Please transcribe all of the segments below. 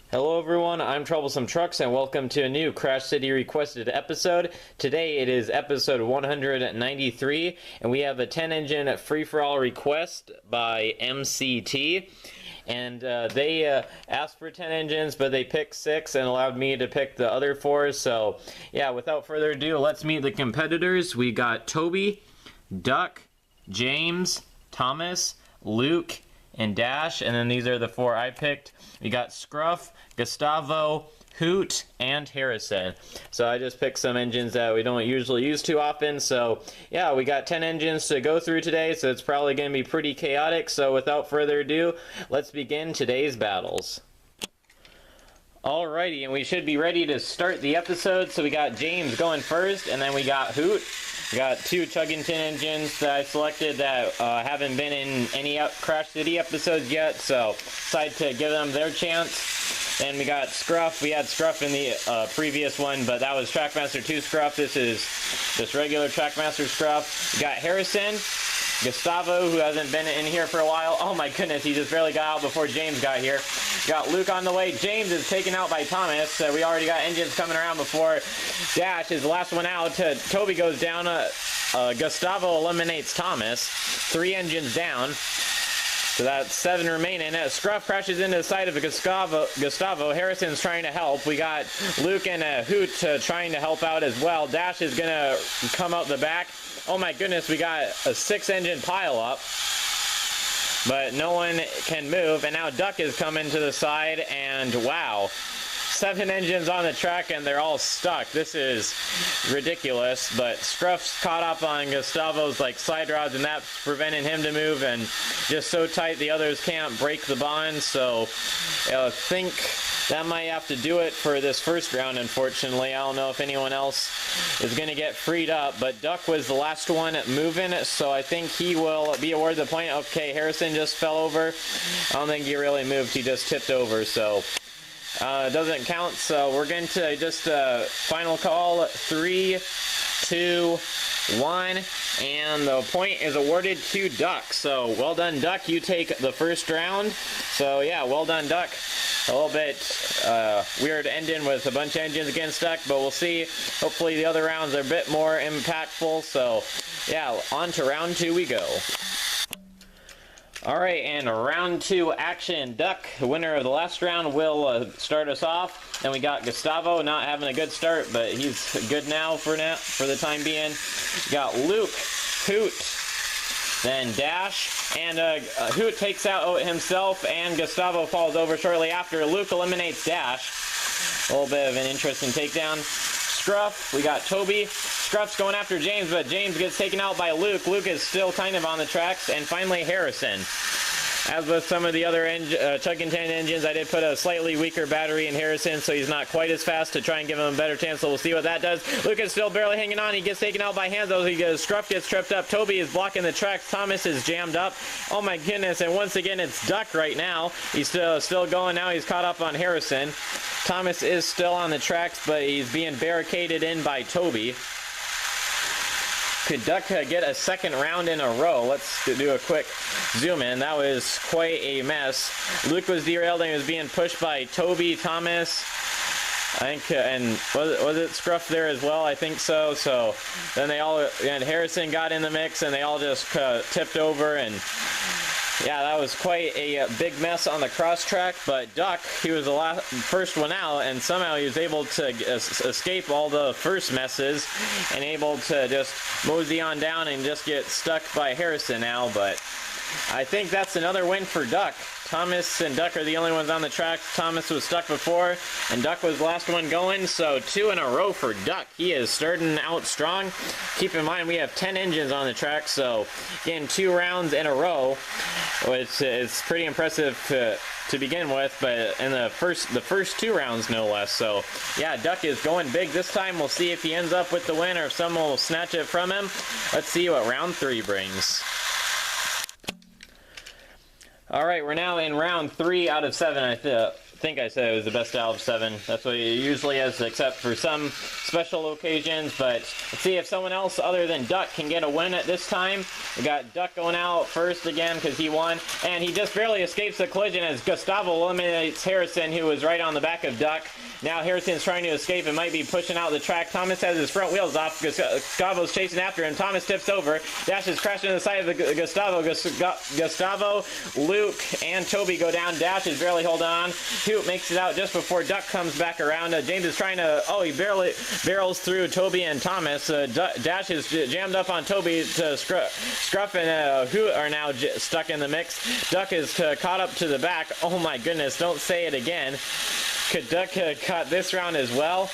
Hello everyone, I'm Troublesome Trucks and welcome to a new Crash City requested episode. Today it is episode 193 and we have a 10 engine free-for-all request by MCT. And they asked for 10 engines, but they picked 6 and allowed me to pick the other 4. So yeah, without further ado, let's meet the competitors. We got Toby, Duck, James, Thomas, Luke, and Dash, and then these are the 4 I picked. We got Scruff, Gustavo, Hoot, and Harrison. So I just picked some engines that we don't usually use too often. So yeah, we got 10 engines to go through today, so it's probably going to be pretty chaotic. So without further ado, let's begin today's battles. Alrighty, and we should be ready to start the episode. So we got James going first, and then we got Hoot. We got 2 Chuggington engines that I selected that haven't been in any Crash City episodes yet, so decided to give them their chance. Then we got Scruff. We had Scruff in the previous one, but that was Trackmaster 2 Scruff. This is just regular Trackmaster Scruff. We got Harrison, Gustavo, who hasn't been in here for a while. Oh my goodness, he just barely got out before James got here. Got Luke on the way. James is taken out by Thomas. We already got engines coming around before Dash is the last one out. Toby goes down. Gustavo eliminates Thomas. 3 engines down. So that's 7 remaining. Scruff crashes into the side of Gustavo. Harrison's trying to help. We got Luke and Hoot trying to help out as well. Dash is going to come out the back. Oh my goodness, we got a 6 engine pile up. But no one can move, and now Duck is coming to the side, and wow. 7 engines on the track, and they're all stuck. This is ridiculous, but Scruff's caught up on Gustavo's side rods, and that's preventing him to move, and just so tight the others can't break the bond, so I think that might have to do it for this first round, unfortunately. I don't know if anyone else is going to get freed up, but Duck was the last one moving, so I think he will be awarded the point. Okay, Harrison just fell over. I don't think he really moved. He just tipped over, so it doesn't count. So we're going to just final call 3, 2, 1, and the point is awarded to Duck. So well done, Duck. You take the first round. So yeah, well done, Duck. A little bit weird ending with a bunch of engines against Duck, but we'll see. Hopefully the other rounds are a bit more impactful. So yeah, on to round 2 we go. Alright, and round 2 action. Duck, the winner of the last round, will start us off. Then we got Gustavo not having a good start, but he's good now for the time being. We got Luke, Hoot, then Dash, and Hoot takes out himself, and Gustavo falls over shortly after. Luke eliminates Dash. A little bit of an interesting takedown. Scruff, we got Toby. Scruff's going after James, but James gets taken out by Luke. Luke is still kind of on the tracks. And finally, Harrison. As with some of the other Chuggington engines, I did put a slightly weaker battery in Harrison, so he's not quite as fast to try and give him a better chance, so we'll see what that does. Luke is still barely hanging on. He gets taken out by Hanzo. Scruff gets tripped up. Toby is blocking the tracks. Thomas is jammed up. Oh my goodness, and once again, it's Duck right now. He's still going now. He's caught up on Harrison. Thomas is still on the tracks, but he's being barricaded in by Toby. Could Duck get a second round in a row? Let's do a quick zoom in. That was quite a mess. Luke was derailed and he was being pushed by Toby, Thomas, I think, and was it Scruff there as well? I think so. So then and Harrison got in the mix and they all just tipped over, and yeah, that was quite a big mess on the cross track, but Duck, he was the first one out, and somehow he was able to escape all the first messes and able to just mosey on down and just get stuck by Harrison now, but I think that's another win for Duck. Thomas and Duck are the only ones on the track. Thomas was stuck before, and Duck was the last one going, so 2 in a row for Duck. He is starting out strong. Keep in mind, we have 10 engines on the track, so getting 2 rounds in a row, which is pretty impressive to begin with, but in the first 2 rounds, no less. So yeah, Duck is going big this time. We'll see if he ends up with the win or if someone will snatch it from him. Let's see what round 3 brings. Alright, we're now in round 3 out of 7, I think I said it was the best out of 7. That's what it usually is, except for some special occasions. But let's see if someone else other than Duck can get a win at this time. We got Duck going out first again because he won. And he just barely escapes the collision as Gustavo eliminates Harrison, who was right on the back of Duck. Now Harrison's trying to escape and might be pushing out the track. Thomas has his front wheels off. Gustavo's chasing after him. Thomas tips over. Dash is crashing to the side of the Gustavo. Gustavo, Luke, and Toby go down. Dash is barely holding on. Hoot makes it out just before Duck comes back around. James is trying to... Oh, he barely barrels through Toby and Thomas. Dash is jammed up on Toby. Scruff and Hoot are now stuck in the mix. Duck is caught up to the back. Oh my goodness, don't say it again. Could Duck cut this round as well?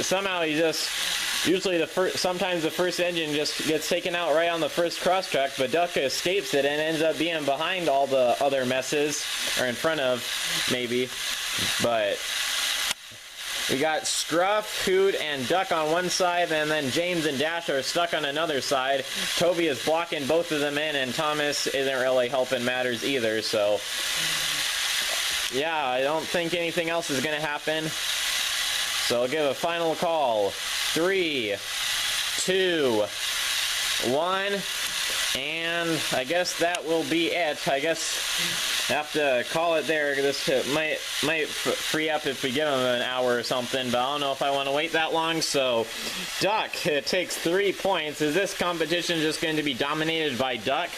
Somehow he just... Usually sometimes the first engine just gets taken out right on the first cross track, but Duck escapes it and ends up being behind all the other messes, or in front of, maybe. But we got Scruff, Hoot, and Duck on one side, and then James and Dash are stuck on another side. Toby is blocking both of them in, and Thomas isn't really helping matters either, so... Yeah, I don't think anything else is going to happen. So I'll give a final call. 3, 2, 1, and I guess that will be it. I guess I have to call it there. This might free up if we give him an hour or something, but I don't know if I want to wait that long. So Duck takes 3 points. Is this competition just going to be dominated by Duck?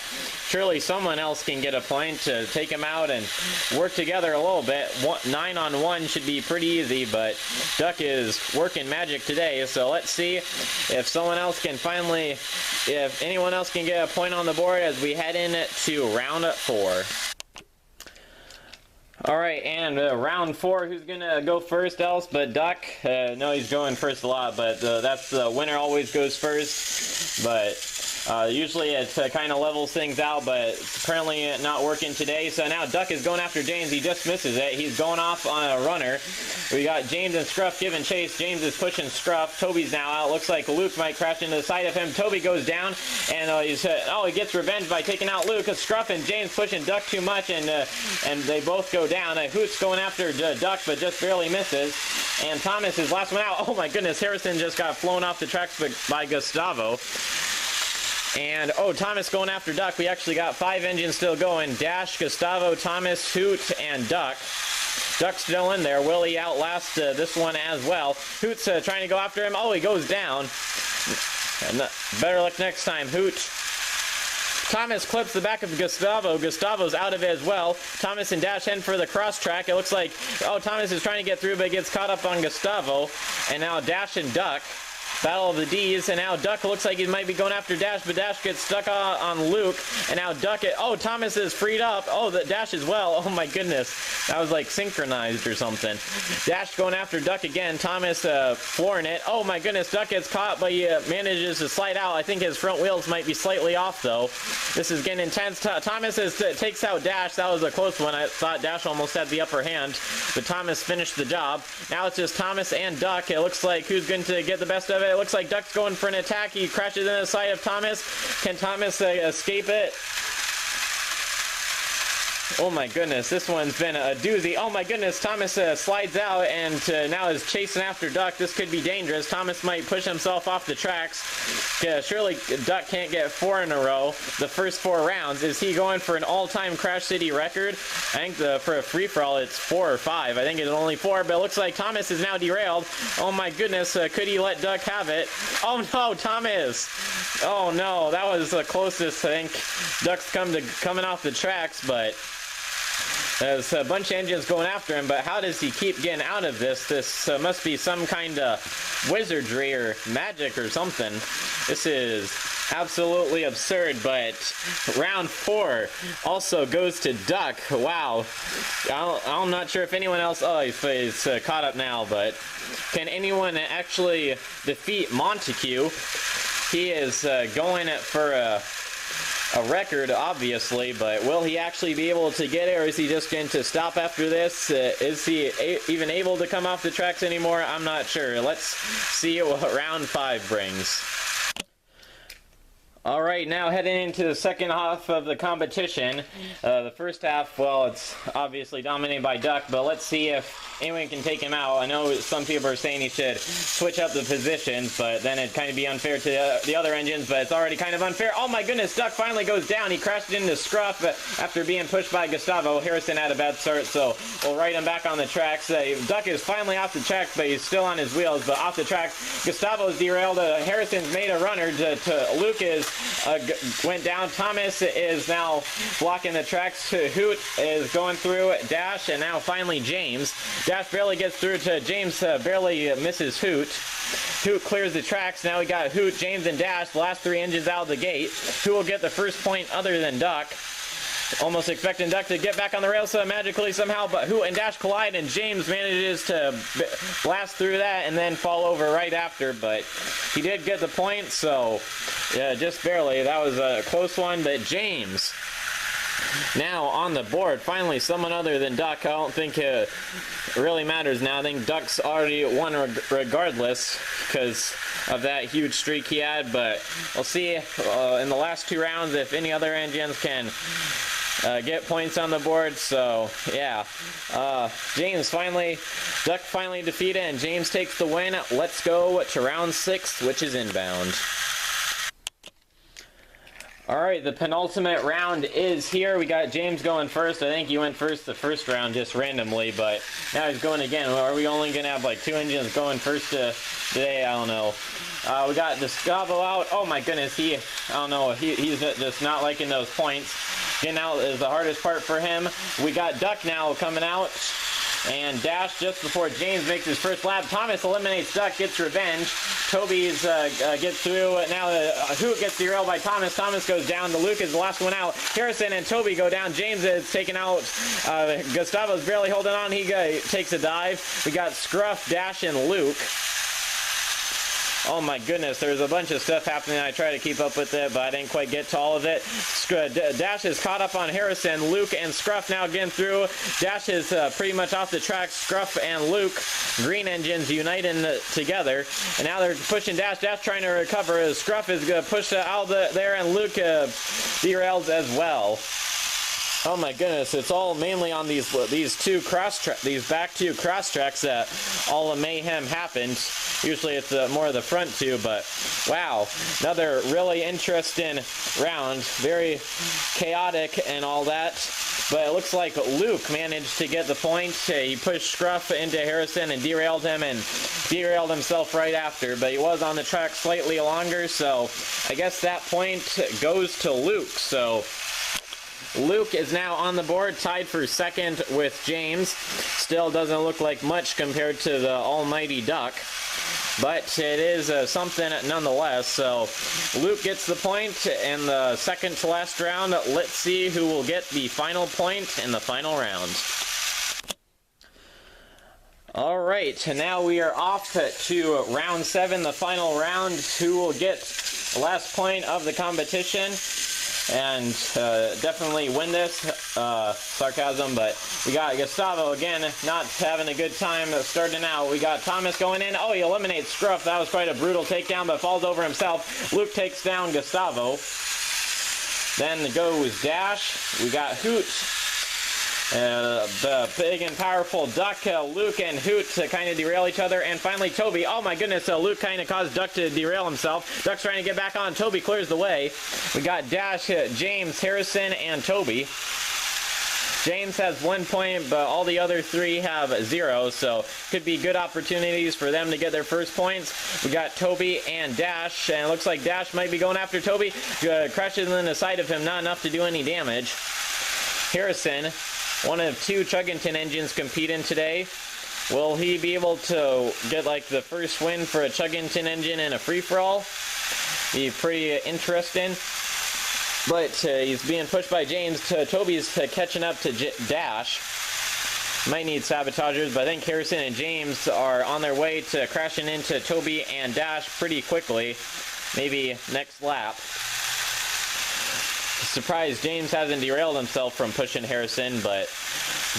Surely someone else can get a point to take him out and work together a little bit. 9-on-1 should be pretty easy, but Duck is working magic today. So let's see if someone else can finally, if anyone else can get a point on the board as we head into round 4. Alright, and round 4, who's gonna go first else but Duck? No, he's going first a lot, but that's the winner always goes first. But usually it kind of levels things out, but it's apparently not working today. So now Duck is going after James. He just misses it. He's going off on a runner. We got James and Scruff giving chase. James is pushing Scruff. Toby's now out. Looks like Luke might crash into the side of him. Toby goes down, and he gets revenge by taking out Luke. Scruff and James pushing Duck too much, and they both go down. Hoot's going after Duck, but just barely misses. And Thomas is last one out. Oh my goodness, Harrison just got flown off the tracks by Gustavo. And, Thomas going after Duck. We actually got 5 engines still going. Dash, Gustavo, Thomas, Hoot, and Duck. Duck's still in there. Will he outlast this one as well? Hoot's trying to go after him. Oh, he goes down. And better luck next time, Hoot. Thomas clips the back of Gustavo. Gustavo's out of it as well. Thomas and Dash head for the cross track. It looks like, Thomas is trying to get through, but gets caught up on Gustavo. And now Dash and Duck. Battle of the D's, and now Duck looks like he might be going after Dash, but Dash gets stuck on Luke, and now Duck, Thomas is freed up. The Dash as well. Oh my goodness. That was like synchronized or something. Dash going after Duck again. Thomas flooring it. Oh my goodness, Duck gets caught, but he manages to slide out. I think his front wheels might be slightly off, though. This is getting intense. Thomas takes out Dash. That was a close one. I thought Dash almost had the upper hand, but Thomas finished the job. Now it's just Thomas and Duck. It looks like who's going to get the best of it. It looks like Duck's going for an attack. He crashes into the side of Thomas. Can Thomas escape it? Oh my goodness, this one's been a doozy. Oh my goodness, Thomas slides out and now is chasing after Duck. This could be dangerous. Thomas might push himself off the tracks. Surely Duck can't get 4 in a row the first 4 rounds. Is he going for an all-time Crash City record? I think for a free-for-all it's 4 or 5. I think it's only 4, but it looks like Thomas is now derailed. Oh my goodness, could he let Duck have it? Oh no, Thomas! Oh no, that was the closest I think Duck's coming off the tracks, but there's a bunch of engines going after him, but how does he keep getting out of this? This must be some kind of wizardry or magic or something. This is absolutely absurd, but round 4 also goes to Duck. Wow. I'm not sure if anyone else... he's caught up now, but can anyone actually defeat Montague? He is going for a record, obviously, but will he actually be able to get it, or is he just going to stop after this? Is he even able to come off the tracks anymore? I'm not sure. Let's see what round 5 brings. Alright, now heading into the second half of the competition. The first half, well, it's obviously dominated by Duck, but let's see if anyone can take him out. I know some people are saying he should switch up the positions, but then it'd kind of be unfair to the other engines, but it's already kind of unfair. Oh my goodness, Duck finally goes down. He crashed into Scruff after being pushed by Gustavo. Harrison had a bad start, so we'll write him back on the tracks. Duck is finally off the tracks, but he's still on his wheels, but off the tracks. Gustavo's derailed. Harrison's made a runner to Luke is went down. Thomas is now blocking the tracks. Hoot is going through Dash, and now finally James. Dash barely gets through to James, barely misses Hoot. Hoot clears the tracks. Now we got Hoot, James, and Dash, the last three engines out of the gate. Who will get the first point other than Duck? Almost expecting Duck to get back on the rails magically somehow, but Hoot and Dash collide, and James manages to blast through that and then fall over right after, but he did get the point, so yeah, just barely. That was a close one, but James now on the board. Finally, someone other than Duck. I don't think it really matters now. I think Duck's already won regardless because of that huge streak he had, but we'll see in the last two rounds if any other engines can get points on the board. So yeah, Duck finally defeated, and James takes the win. Let's go to round 6, which is inbound. Alright, the penultimate round is here. We got James going first. I think he went first the first round just randomly, but now he's going again. Are we only going to have like 2 engines going first today? I don't know. We got Gustavo out. Oh my goodness, I don't know, he's just not liking those points. Getting out is the hardest part for him. We got Duck now coming out, and Dash just before James makes his first lap. Thomas eliminates Duck, gets revenge. Toby's gets through. Now Hoot gets derailed by Thomas. Thomas goes down. The Luke is the last one out. Harrison and Toby go down. James is taken out. Gustavo's barely holding on. He takes a dive. We got Scruff, Dash, and Luke. Oh my goodness, there's a bunch of stuff happening. I try to keep up with it, but I didn't quite get to all of it. Dash is caught up on Harrison. Luke and Scruff now getting through. Dash is pretty much off the track. Scruff and Luke, green engines, uniting together. And now they're pushing Dash. Dash trying to recover. Scruff is going to push out there, and Luke derails as well. Oh my goodness, it's all mainly on these back two cross tracks that all the mayhem happened. Usually it's more of the front two, but wow, another really interesting round. Very chaotic and all that, but it looks like Luke managed to get the point. He pushed Scruff into Harrison and derailed him, and derailed himself right after, but he was on the track slightly longer, so I guess that point goes to Luke. So Luke is now on the board, tied for second with James. Still doesn't look like much compared to the almighty Duck, but it is something nonetheless. So Luke gets the point in the second to last round. Let's see who will get the final point in the final round. Alright, now we are off to round 7, the final round. Who will get the last point of the competition and definitely win this? Sarcasm, but we got Gustavo again not having a good time starting out. We got Thomas going in. Oh, he eliminates Scruff. That was quite a brutal takedown, but falls over himself. Luke takes down Gustavo. Then goes Dash. We got Hoot. The big and powerful Duck, Luke and Hoot to kind of derail each other, and finally Toby. Oh my goodness, Luke kind of caused Duck to derail himself. Duck's trying to get back on. Toby clears the way. We got Dash, James, Harrison, and Toby. James has 1 point, but all the other 3 have 0, so could be good opportunities for them to get their first points. We got Toby and Dash, and it looks like Dash might be going after Toby. Crashes in the side of him, not enough to do any damage. Harrison, one of 2 Chuggington engines competing today. Will he be able to get like the first win for a Chuggington engine in a free-for-all? Be pretty interesting. But he's being pushed by James. Toby's catching up to Dash. Might need sabotagers, but I think Harrison and James are on their way to crashing into Toby and Dash pretty quickly. Maybe next lap. Surprised James hasn't derailed himself from pushing Harrison, but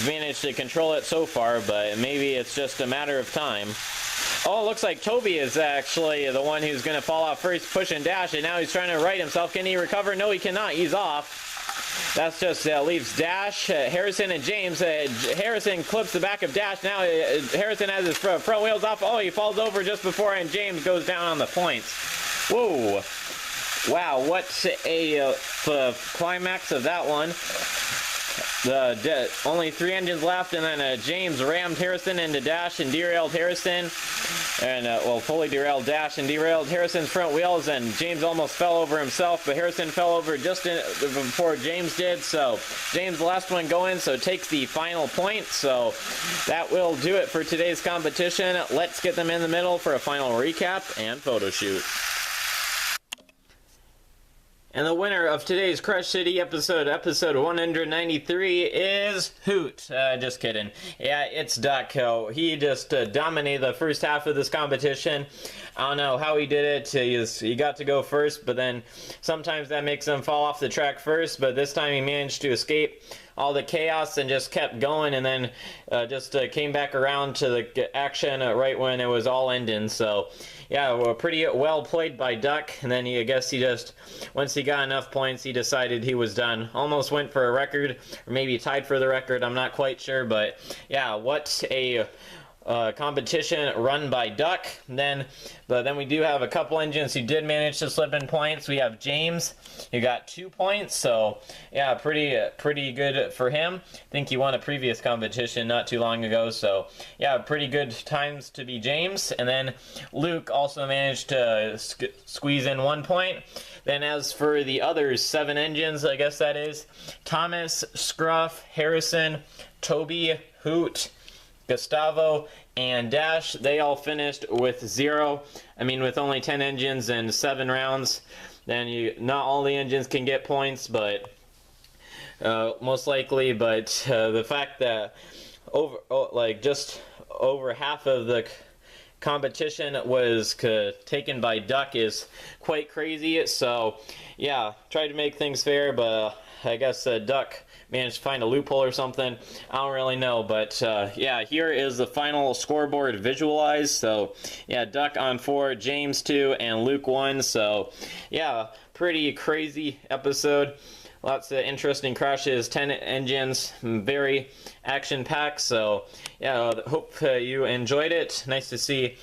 managed to control it so far, but maybe it's just a matter of time. Oh, looks like Toby is actually the one who's going to fall off first, push and dash, and now he's trying to right himself. Can he recover? No, he cannot. He's off. That's just leaves Dash, Harrison, and James. Harrison clips the back of Dash. Now Harrison has his front wheels off. Oh, he falls over just before, and James goes down on the points. Whoa. Wow, what a climax of that one. Only 3 engines left, and then James rammed Harrison into Dash and derailed Harrison. And, well, fully derailed Dash and derailed Harrison's front wheels, and James almost fell over himself, but Harrison fell over just before James did. So James, the last one going, so takes the final point. So that will do it for today's competition. Let's get them in the middle for a final recap and photo shoot. And the winner of today's Crush City episode 193, is Hoot. Just kidding. Yeah, it's Duck. He just dominated the first half of this competition. I don't know how he did it. He got to go first, but then sometimes that makes him fall off the track first. But this time he managed to escape all the chaos and just kept going, and then just came back around to the action right when it was all ending. So yeah, well, pretty well played by Duck. And then I guess he just, once he got enough points, he decided he was done. Almost went for a record, or maybe tied for the record, I'm not quite sure. But yeah, what a competition run by Duck. But then we do have a couple engines who did manage to slip in points. We have James, who got 2 points. So yeah, pretty good for him. I think he won a previous competition not too long ago. So yeah, pretty good times to be James. And then Luke also managed to squeeze in 1 point. Then as for the other 7 engines, I guess that is Thomas, Scruff, Harrison, Toby, Hoot, Gustavo, and Dash, they all finished with 0. I mean, with only 10 engines and 7 rounds, then not all the engines can get points, but most likely. But the fact that just over half of the competition was taken by Duck is quite crazy. So yeah, tried to make things fair, but I guess Duck managed to find a loophole or something. I don't really know, but yeah, here is the final scoreboard visualized. So yeah, Duck on 4, James 2, and Luke 1. So yeah, pretty crazy episode. Lots of interesting crashes, 10 engines, very action-packed. So yeah, hope you enjoyed it. Nice to see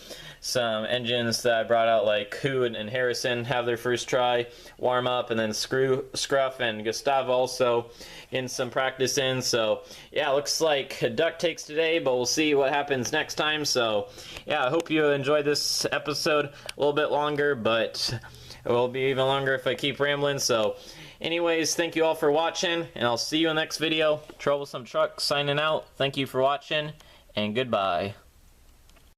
some engines that I brought out, like Hoot and Harrison, have their first try, warm up, and then Scruff and Gustavo also getting some practice in. So yeah, looks like Duck takes today, but we'll see what happens next time. So yeah, I hope you enjoyed this episode. A little bit longer, but it will be even longer if I keep rambling. So anyways, thank you all for watching, and I'll see you in the next video. Troublesome Truck signing out. Thank you for watching, and goodbye.